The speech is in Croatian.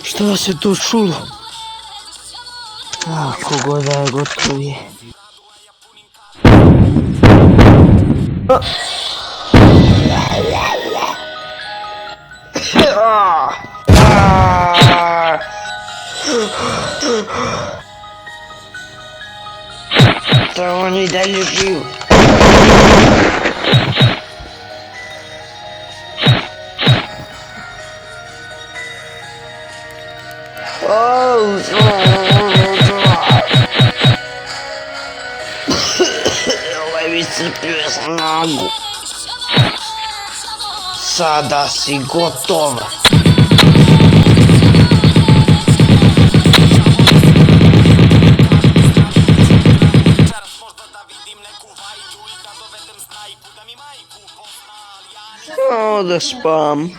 Šta se to čulo? Kogo da je gotovi. Da on i dalje živ. Ovaj mi crpio snagu. Sada si gotova. Da spam.